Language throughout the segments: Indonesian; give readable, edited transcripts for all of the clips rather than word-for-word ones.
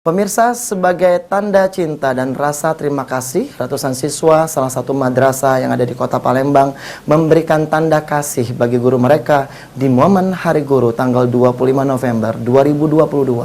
Pemirsa, sebagai tanda cinta dan rasa terima kasih, ratusan siswa salah satu madrasah yang ada di kota Palembang memberikan tanda kasih bagi guru mereka di momen Hari Guru tanggal 25 November 2022.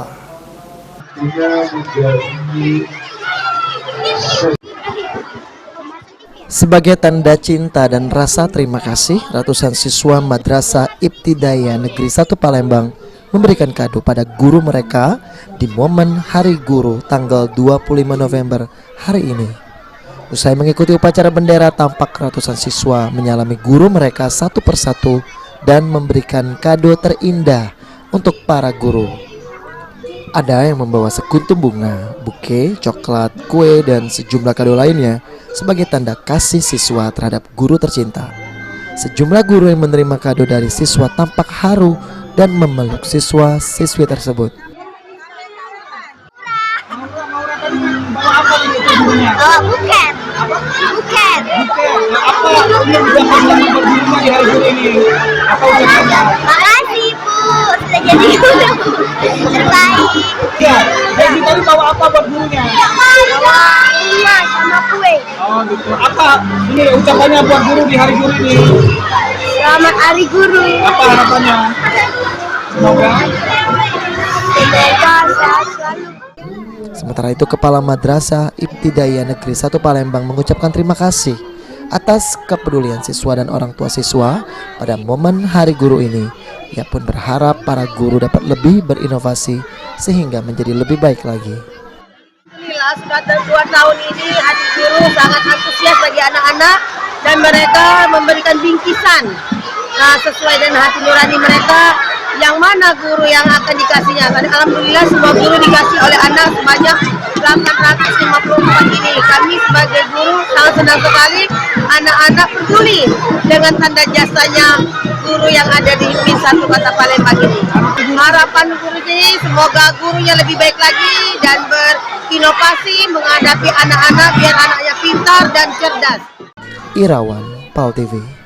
Sebagai tanda cinta dan rasa terima kasih, ratusan siswa Madrasah Ibtidaiyah Negeri 1 Palembang memberikan kado pada guru mereka di momen Hari Guru tanggal 25 November hari ini. Usai mengikuti upacara bendera, tampak ratusan siswa menyalami guru mereka satu persatu dan memberikan kado terindah untuk para guru. Ada yang membawa sekuntum bunga, buke, coklat, kue, dan sejumlah kado lainnya sebagai tanda kasih siswa terhadap guru tercinta. Sejumlah guru yang menerima kado dari siswa tampak haru dan memeluk siswa-siswi tersebut. Bukan. Makasih Bu, sudah jadi guru terbaik. Ya, jadi tadi bawa apa buat gurunya? Bawa bunga sama kue. Oh gitu. Apa ini ucapannya buat guru di hari guru ini? Selamat Hari Guru. Apa harapannya? Semoga Sehat selalu. Sementara itu, Kepala Madrasah Ibtidaiyah Negeri 1 Palembang mengucapkan terima kasih atas kepedulian siswa dan orang tua siswa pada momen Hari Guru ini. Ia pun berharap para guru dapat lebih berinovasi sehingga menjadi lebih baik lagi. Alhamdulillah, sudah 2 tahun ini Hari Guru sangat antusias bagi anak-anak dan mereka memberikan bingkisan sesuai dengan hati nurani mereka. Yang mana guru yang akan dikasihnya? Alhamdulillah semua guru dikasih oleh anak sebanyak 854 ini. Kami sebagai guru sangat senang sekali anak-anak peduli dengan tanda jasanya guru yang ada di PIN 1 Kota Palembang ini. Harapan gurunya semoga gurunya lebih baik lagi dan berinovasi menghadapi anak-anak biar anaknya pintar dan cerdas. Irawan, PAL TV.